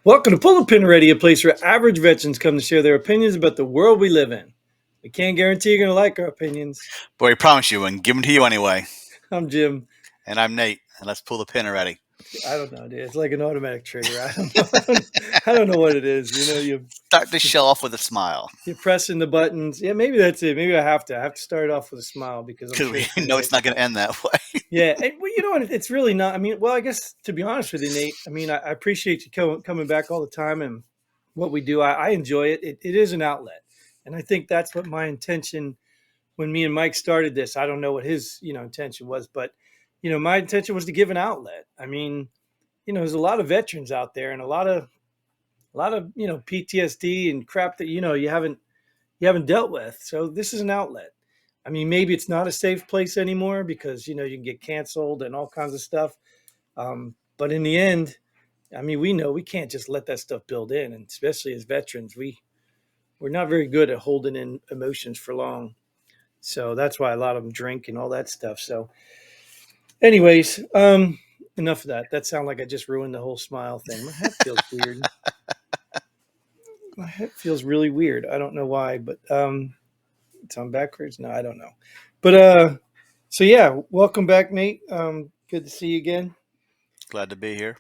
Welcome to Pull the Pin Ready, a place where average veterans come to share their opinions about the world we live in. We can't guarantee you're going to like our opinions. But we promise you and give them to you anyway. I'm Jim. And I'm Nate. And let's pull the pin already. I don't know, dude. It's like an automatic trigger. I don't know. I don't know what it is. You Start the show off with a smile. you're pressing the buttons. Yeah, maybe that's it. Maybe I have to start off with a smile because I'm Because sure we know it's not going to end that way. Yeah, well, you know what? It's really not. I mean, well, I guess to be honest with you, Nate. I mean, I appreciate you coming back all the time and what we do. I enjoy it. It is an outlet, and I think that's what my intention when me and Mike started this. I don't know what his intention was, but my intention was to give an outlet. I mean, there's a lot of veterans out there and a lot of PTSD and crap that you haven't dealt with. So this is an outlet. I mean, maybe it's not a safe place anymore because you can get canceled and all kinds of stuff. But in the end, I mean, we know we can't just let that stuff build in, and especially as veterans, we're not very good at holding in emotions for long. So that's why a lot of them drink and all that stuff. So, anyways, enough of that. That sounded like I just ruined the whole smile thing. My head feels weird. My head feels really weird. I don't know why, but it's on backwards. No, I don't know. But so yeah, welcome back, Nate. Good to see you again. Glad to be here.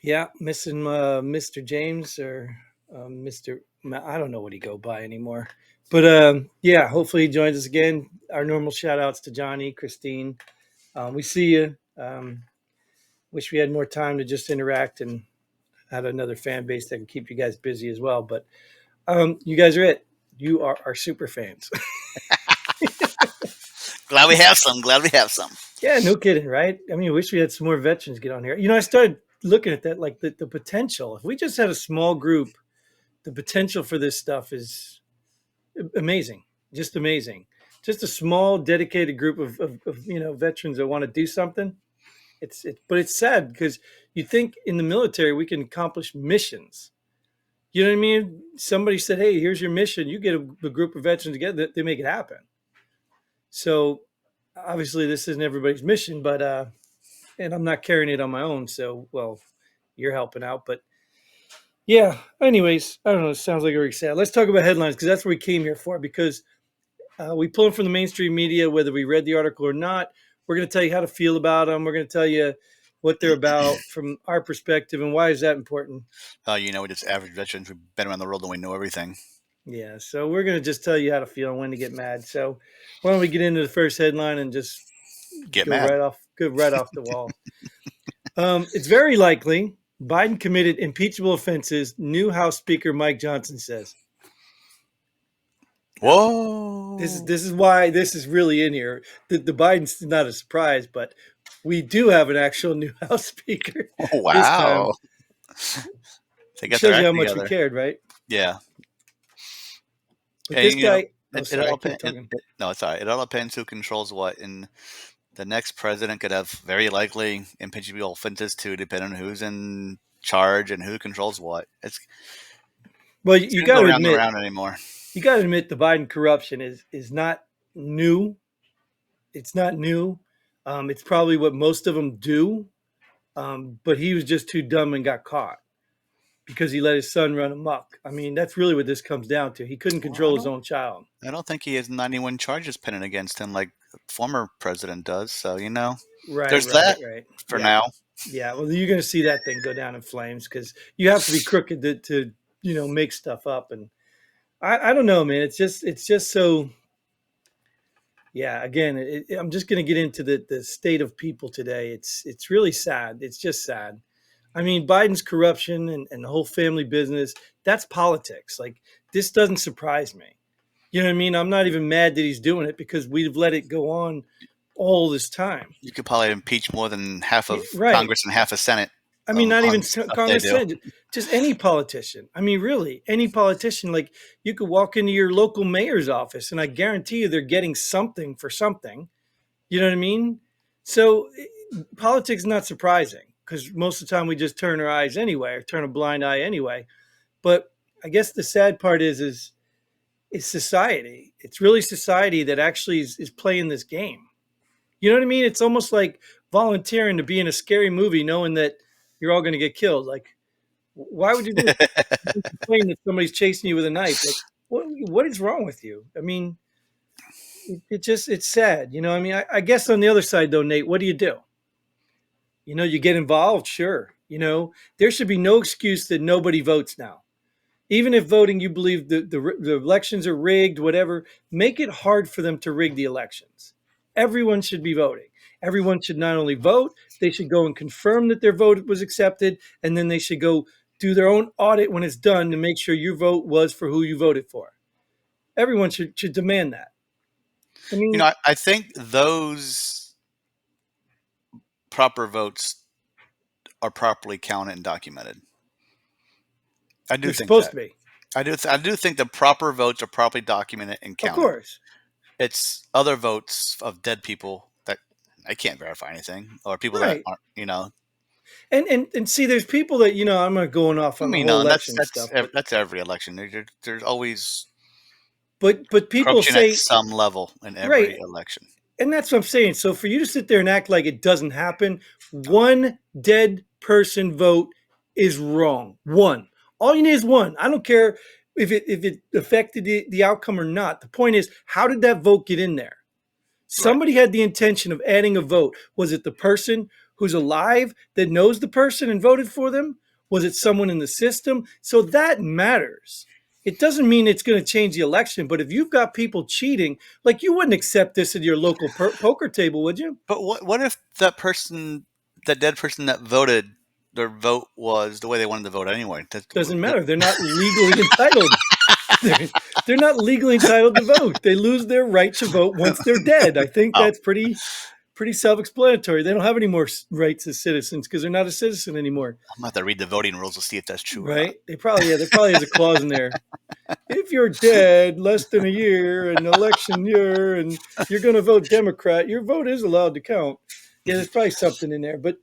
Yeah, missing Mr. James or Mr. I don't know what he go by anymore. But yeah, hopefully he joins us again. Our normal shout outs to Johnny, Christine. We see you. Wish we had more time to just interact and had another fan base that can keep you guys busy as well. But you guys are it. You are our super fans. Glad we have some. Yeah, no kidding, right? I mean, I wish we had some more veterans get on here. I started looking at that, like the potential. If we just had a small group, the potential for this stuff is amazing, just amazing. Just a small, dedicated group of veterans that want to do something. But it's sad because you think in the military we can accomplish missions. You know what I mean? Somebody said, "Hey, here's your mission." You get a group of veterans together, they make it happen. So obviously, this isn't everybody's mission, but and I'm not carrying it on my own. So, well, you're helping out, but yeah. Anyways, I don't know. It sounds like very sad. Let's talk about headlines because that's what we came here for. Because we pull them from the mainstream media, whether we read the article or not. We're going to tell you how to feel about them. We're going to tell you what they're about from our perspective and why is that important. We're just average veterans. We've been around the world and we know everything. Yeah, so we're going to just tell you how to feel and when to get mad. So why don't we get into the first headline and just Get go mad. right off the wall. It's very likely Biden committed impeachable offenses, new House Speaker Mike Johnson says. Whoa. This is why this is really in here. The Biden's not a surprise, but we do have an actual new House Speaker. Oh, wow. They got shows you how much we cared, right? Yeah. But this guy... it's all right. It all depends who controls what. And the next president could have very likely impeachable offenses too, depending on who's in charge and who controls what. You got to admit around anymore. You got to admit the Biden corruption is not new. It's not new. It's probably what most of them do. But he was just too dumb and got caught because he let his son run amok. I mean, that's really what this comes down to. He couldn't control his own child. I don't think he has 91 charges pending against him like the former president does. So, there's that for now. Yeah, well, you're going to see that thing go down in flames because you have to be crooked to make stuff up. And I don't know, man. It's just so. Yeah, again, I'm just going to get into the state of people today. It's really sad. It's just sad. I mean, Biden's corruption and the whole family business, that's politics. Like, this doesn't surprise me. You know what I mean? I'm not even mad that he's doing it because we've let it go on all this time. You could probably impeach more than half of Congress and half of Senate. I mean, not even Congress, Senate, just any politician. I mean, really, any politician. Like, you could walk into your local mayor's office and I guarantee you they're getting something for something. You know what I mean? So politics is not surprising because most of the time we just turn our eyes anyway or turn a blind eye anyway. But I guess the sad part is society. It's really society that actually is playing this game. You know what I mean? It's almost like volunteering to be in a scary movie knowing that you're all going to get killed. Like, Why would you do this? You complain that somebody's chasing you with a knife. Like, what is wrong with you? I mean, it's sad. I mean, I guess on the other side though, Nate, what do? You get involved, sure. There should be no excuse that nobody votes now. Even if voting, you believe the elections are rigged, whatever, make it hard for them to rig the elections. Everyone should be voting. Everyone should not only vote, they should go and confirm that their vote was accepted, and then they should go do their own audit when it's done to make sure your vote was for who you voted for. Everyone should demand that. I mean, I think those proper votes are properly counted and documented. I do they're think supposed that. to be. I do think the proper votes are properly documented and Of counted. course. It's other votes of dead people that I can't verify anything, or people that Right. aren't. And see, there's people that, I'm not going off I on the mean, whole that's election stuff, but that's every election. There's always but people corruption at say, some level in every right. election. And that's what I'm saying. So for you to sit there and act like it doesn't happen, one dead person vote is wrong. One. All you need is one. I don't care if it affected the outcome or not. The point is, how did that vote get in there? Right. Somebody had the intention of adding a vote. Was it the person who's alive that knows the person and voted for them? Was it someone in the system? So that matters. It doesn't mean it's going to change the election, but if you've got people cheating, like you wouldn't accept this at your local poker table, would you? But what if that person, that dead person that voted, their vote was the way they wanted to vote anyway? Doesn't matter. They're not legally entitled. They're not legally entitled to vote. They lose their right to vote once they're dead. I think Oh, that's pretty self-explanatory. They don't have any more rights as citizens because they're not a citizen anymore. I'm gonna have to read the voting rules to see if that's true or not. Right? There probably has a clause in there. If you're dead less than a year, an election year, and you're going to vote Democrat, your vote is allowed to count. Yeah, there's probably something in there. But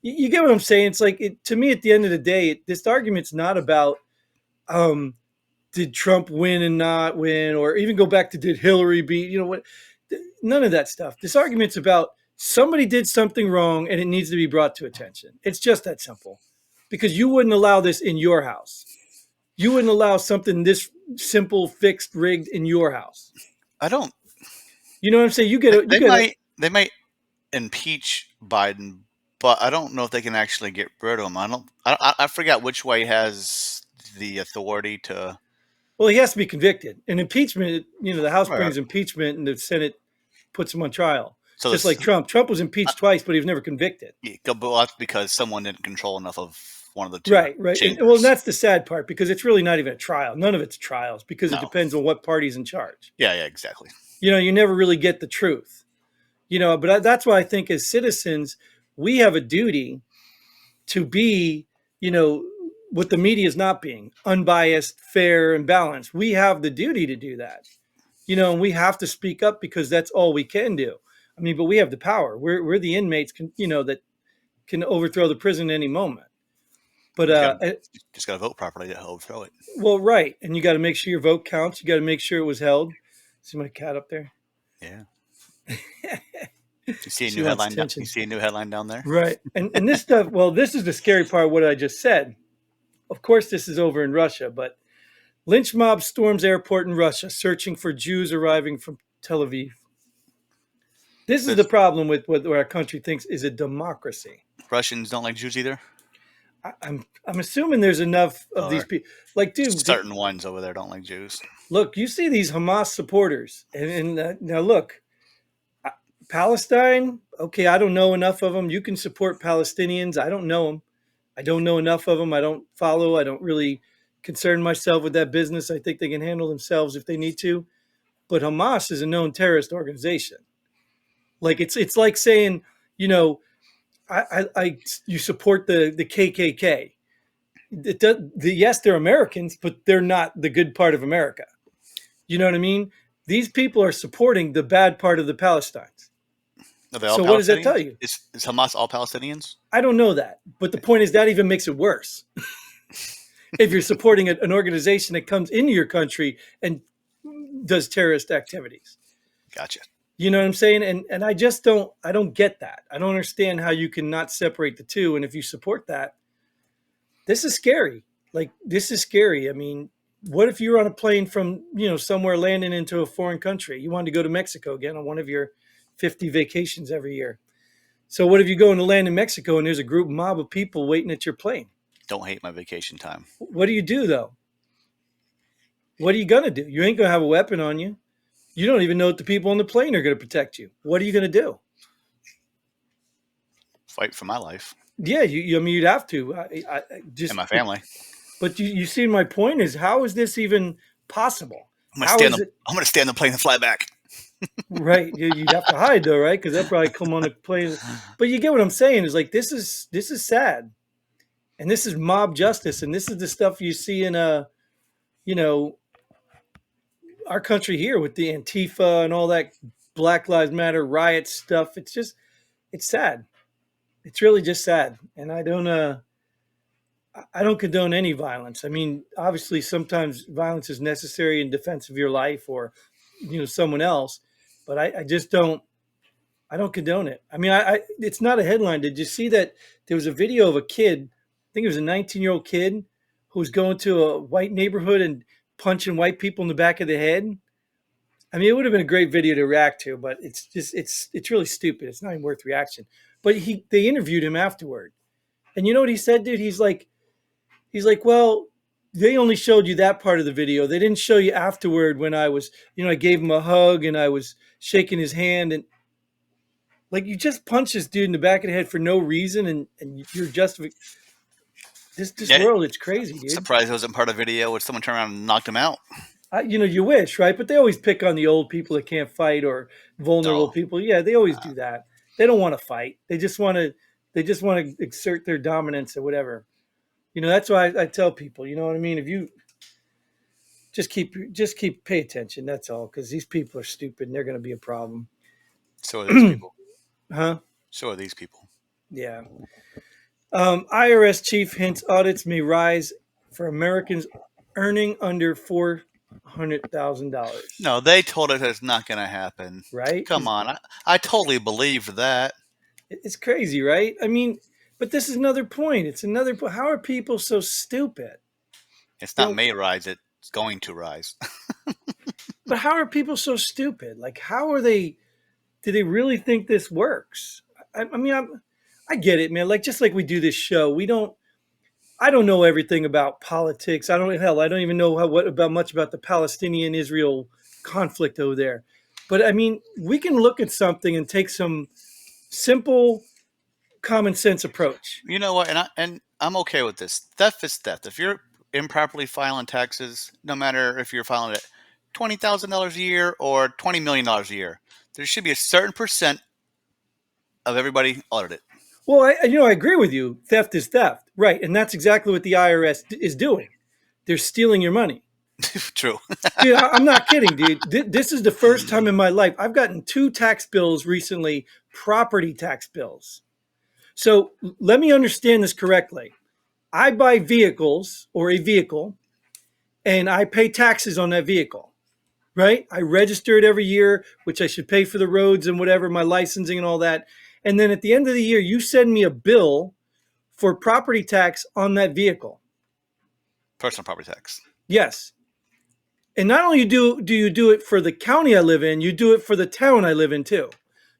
you get what I'm saying? It's like, to me, at the end of the day, this argument's not about um, did Trump win and not win, or even go back to did Hillary beat, what? None of that stuff. This argument's about somebody did something wrong and it needs to be brought to attention. It's just that simple. Because you wouldn't allow this in your house. You wouldn't allow something this simple, fixed, rigged in your house. I don't. You know what I'm saying? You get They might impeach Biden, but I don't know if they can actually get rid of him. I forgot which way has the authority to. well, he has to be convicted. And impeachment, the House Right. brings impeachment and the Senate puts him on trial. So Just like Trump. Trump was impeached twice, but he was never convicted. but that's because someone didn't control enough of one of the two. Right. Chambers. And that's the sad part because it's really not even a trial. None of it's trials because it depends on what party's in charge. Yeah, exactly. You never really get the truth. But that's why I think as citizens, we have a duty to be, what the media is not being unbiased, fair, and balanced. We have the duty to do that, and we have to speak up because that's all we can do. I mean, but we have the power. We're the inmates, that can overthrow the prison at any moment. But just got to vote properly to overthrow it. Well, right, and you got to make sure your vote counts. You got to make sure it was held. See my cat up there? Yeah. You see a new headline. You see a new headline down there, right? And this stuff. Well, this is the scary part. Of what I just said. Of course, this is over in Russia, but Lynch mob storms airport in Russia, searching for Jews arriving from Tel Aviv. This is the problem with what our country thinks is a democracy. Russians don't like Jews either. I'm assuming there's enough of these people. Like, dude, certain ones over there don't like Jews. Look, you see these Hamas supporters, and now look, Palestine. Okay, I don't know enough of them. You can support Palestinians. I don't know them. I don't know enough of them. I don't follow. I don't really concern myself with that business. I think they can handle themselves if they need to. But Hamas is a known terrorist organization. Like it's like saying, you support the KKK. Yes, they're Americans, but they're not the good part of America. You know what I mean? These people are supporting the bad part of the Palestinians. So what does that tell you? Is Hamas all Palestinians? I don't know that. But the point is that even makes it worse. If you're supporting an organization that comes into your country and does terrorist activities. Gotcha. You know what I'm saying? And I just don't get that. I don't understand how you can not separate the two. And if you support that, This is scary. Like, this is scary. I mean, what if you're on a plane from, somewhere landing into a foreign country? You wanted to go to Mexico again on one of your 50 vacations every year. So what if you go and land in Mexico and there's a group mob of people waiting at your plane? Don't hate my vacation time. What do you do though? What are you gonna do? You ain't gonna have a weapon on you. You don't even know if the people on the plane are gonna protect you. What are you gonna do? Fight for my life Yeah, I mean, you'd have to. and Just, my family. but you see, my point is, how is this even possible? I'm gonna How stand is the. it I'm gonna stand the plane and fly back. right? You'd have to hide though, right? Because they'll probably come on the plane. But you get what I'm saying? Is like, this is sad, and this is mob justice, and this is the stuff you see in you know our country here with the Antifa and all that Black Lives Matter riot stuff. It's sad. It's really just sad, and I don't condone any violence. I mean, obviously, sometimes violence is necessary in defense of your life or someone else, but I just don't. I don't condone it. I mean, it's not a headline. Did you see that there was a video of a kid? I think it was a 19-year-old kid who was going to a white neighborhood and punching white people in the back of the head. I mean, it would have been a great video to react to, but it's really stupid. It's not even worth reaction. But they interviewed him afterward, and you know what he said, dude? He's like, well, they only showed you that part of the video. They didn't show you afterward when I gave him a hug and I was shaking his hand. And like, you just punch this dude in the back of the head for no reason, and you're just this Yeah, world. It's crazy, dude. surprised it wasn't part of the video. Would someone turn around and knocked him out? You wish, right? But they always pick on the old people that can't fight or vulnerable No. people. Yeah, they always do that. They don't want to fight. They just want to. They just want to exert their dominance or whatever. That's why I tell people. You know what I mean? If you just keep pay attention. That's all, because these people are stupid and they're going to be a problem. So are these people. Huh? So are these people. Yeah. IRS chief hints audits may rise for Americans earning under $400,000. No, they told us it's not going to happen. Right? Come on, I totally believe that. It's crazy, right? I mean, but this is another point. It's another point. How are people so stupid? It's You not know, may rise; it's going to rise. but how are people so stupid? Like, how are they? Do they really think this works? I mean, I get it, man. Like, just like we do this show, we don't. I don't know everything about politics. I don't even know much about the Palestinian-Israel conflict over there. But I mean, we can look at something and take some simple, common sense approach. You know what? And I'm okay with this. Theft is theft. If you're improperly filing taxes, no matter if you're filing it $20,000 a year or $20 million a year, there should be a certain percent of everybody audited. Well, I agree with you. Theft is theft, right? And that's exactly what the IRS is doing. They're stealing your money. True. Dude, I'm not kidding, dude. This is the first time in my life I've gotten 2 tax bills recently, property tax bills. So let me understand this correctly. I buy vehicles or a vehicle and I pay taxes on that vehicle, right? I register it every year, which I should pay for the roads and whatever, my licensing and all that. And then at the end of the year, you send me a bill for property tax on that vehicle. Personal property tax. Yes. And not only do you do it for the county I live in, you do it for the town I live in too.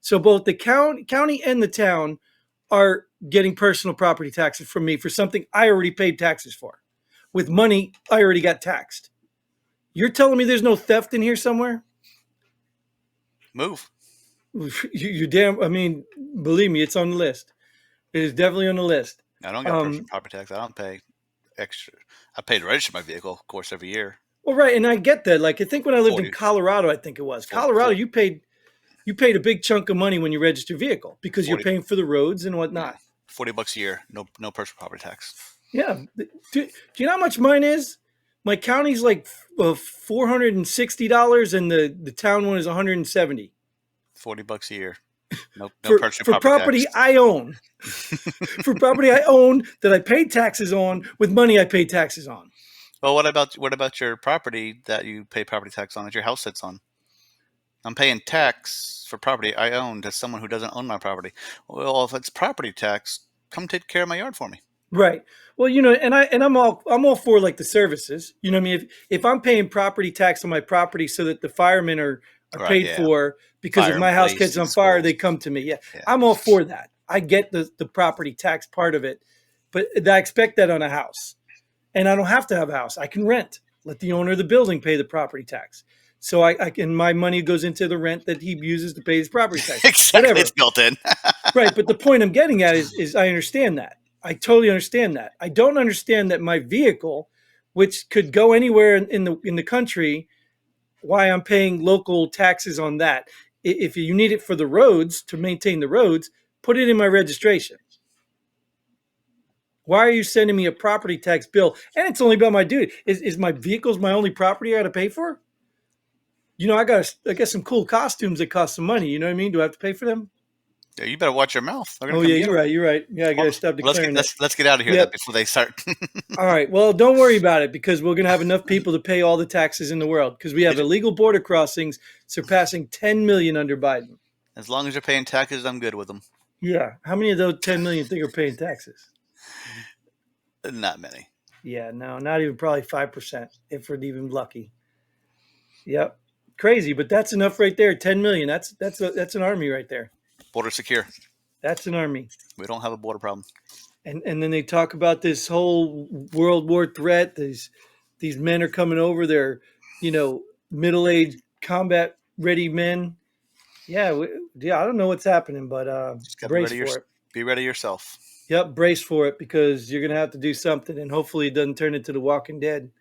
So both the county and the town are getting personal property taxes from me for something I already paid taxes for, with money I already got taxed. You're telling me there's no theft in here somewhere? Move. You damn. I mean, believe me, it's on the list. It is definitely on the list. I don't got personal property tax. I don't pay extra. I pay to register my vehicle, of course, every year. Well, right, and I get that. Like, I think when I lived 40, in Colorado, I think it was 40, Colorado. 40, You paid a big chunk of money when you register a vehicle because you're 40, paying for the roads and whatnot. $40 a year. No personal property tax. Yeah. Do you know how much mine is? My county's like $460, and the town one is $170 $40 a year. No for personal property tax. I own. For property I own that I paid taxes on with money I paid taxes on. Well, what about your property that you pay property tax on that your house sits on? I'm paying tax for property I own to someone who doesn't own my property. Well, if it's property tax, come take care of my yard for me. Right. Well, and I'm all for like the services. You know what I mean? If I'm paying property tax on my property so that the firemen are Right. paid Yeah. for, because if Fire and my house police catches and on fire, schools. they come to me. Yeah. Yeah. I'm all for that. I get the property tax part of it, but I expect that on a house. And I don't have to have a house. I can rent. Let the owner of the building pay the property tax. So I can, my money goes into the rent that he uses to pay his property tax. Exactly. It's Whatever. built in. Right, but the point I'm getting at is I understand that. I totally understand that. I don't understand that my vehicle, which could go anywhere in the country, why I'm paying local taxes on that. If you need it for the roads to maintain the roads, put it in my registration. Why are you sending me a property tax bill? And it's only about my duty. Is my vehicle's my only property I got to pay for? I got some cool costumes that cost some money. You know what I mean? Do I have to pay for them? Yeah, you better watch your mouth. They're gonna Oh come yeah, get you're them. right. You're right. Yeah, I Well, gotta stop declaring that. let's get out of here Yep. before they start. All right. Well, don't worry about it because we're going to have enough people to pay all the taxes in the world because we have illegal border crossings surpassing 10 million under Biden. As long as you're paying taxes, I'm good with them. Yeah. How many of those 10 million think are paying taxes? Not many. Yeah. No, not even probably 5% if we're even lucky. Yep. Crazy, but that's enough right there. 10 million. That's an army right there. Border secure. That's an army. We don't have a border problem. And then they talk about this whole World War threat. These men are coming over. They're, middle-aged combat ready men. Yeah, I don't know what's happening, but Just gotta brace for it. be ready yourself. Yep, brace for it because you're gonna have to do something, and hopefully it doesn't turn into The Walking Dead.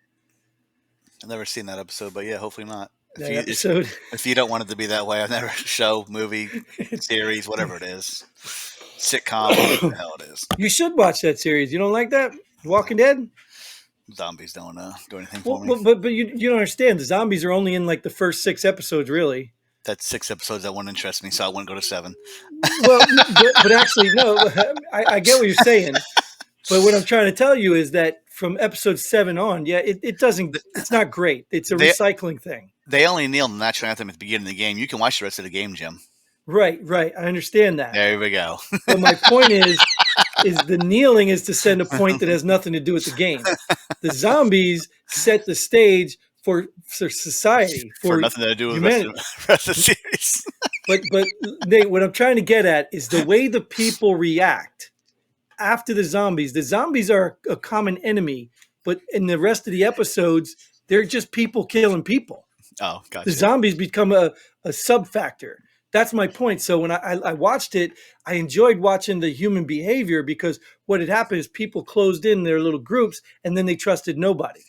I've never seen that episode, but yeah, hopefully not. That episode. If you don't want it to be that way, I've never show, movie, series, whatever it is, sitcom, whatever the hell it is. You should watch that series. You don't like that The Walking Dead? Zombies don't do anything Well, for me. but you don't understand. The zombies are only in like the first 6 episodes, really. That's 6 episodes that wouldn't interest me, so I wouldn't go to 7. Well, but actually, no. I get what you're saying. But what I'm trying to tell you is that from episode 7 on, yeah, it doesn't. It's not great. It's a recycling thing. They only kneel the national anthem at the beginning of the game. You can watch the rest of the game, Jim. Right. I understand that. There we go. But my point is the kneeling is to send a point that has nothing to do with the game. The zombies set the stage for society, for nothing to do with humanity. the rest of the series. But Nate, what I'm trying to get at is the way the people react after the zombies. The zombies are a common enemy, but in the rest of the episodes, they're just people killing people. Oh, gotcha. The zombies become a sub factor. That's my point. So when I watched it, I enjoyed watching the human behavior because what had happened is people closed in their little groups and then they trusted nobody.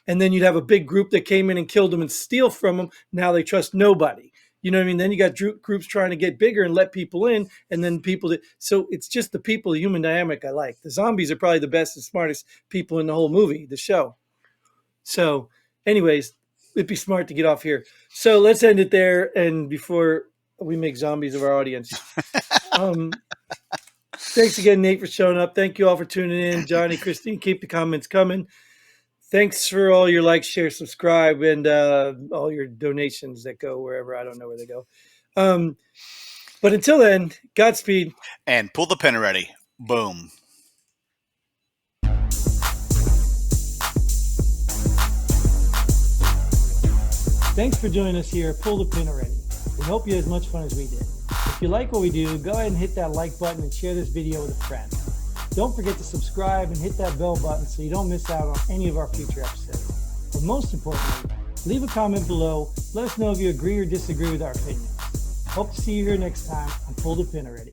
And then you'd have a big group that came in and killed them and steal from them. Now they trust nobody. You know what I mean? Then you got groups trying to get bigger and let people in, and then so it's just the people, the human dynamic I like. The zombies are probably the best and smartest people in the whole movie, the show. So anyways, it'd be smart to get off here. So let's end it there, and before we make zombies of our audience. Thanks again, Nate, for showing up. Thank you all for tuning in. Johnny, Christine, keep the comments coming. Thanks for all your likes, share, subscribe, and all your donations that go wherever. I don't know where they go. But until then, Godspeed. And pull the pin already. Boom. Thanks for joining us here. Pull the pin already. We hope you had as much fun as we did. If you like what we do, go ahead and hit that like button and share this video with a friend. Don't forget to subscribe and hit that bell button so you don't miss out on any of our future episodes. But most importantly, leave a comment below. Let us know if you agree or disagree with our opinions. Hope to see you here next time on Pull the Pin Already.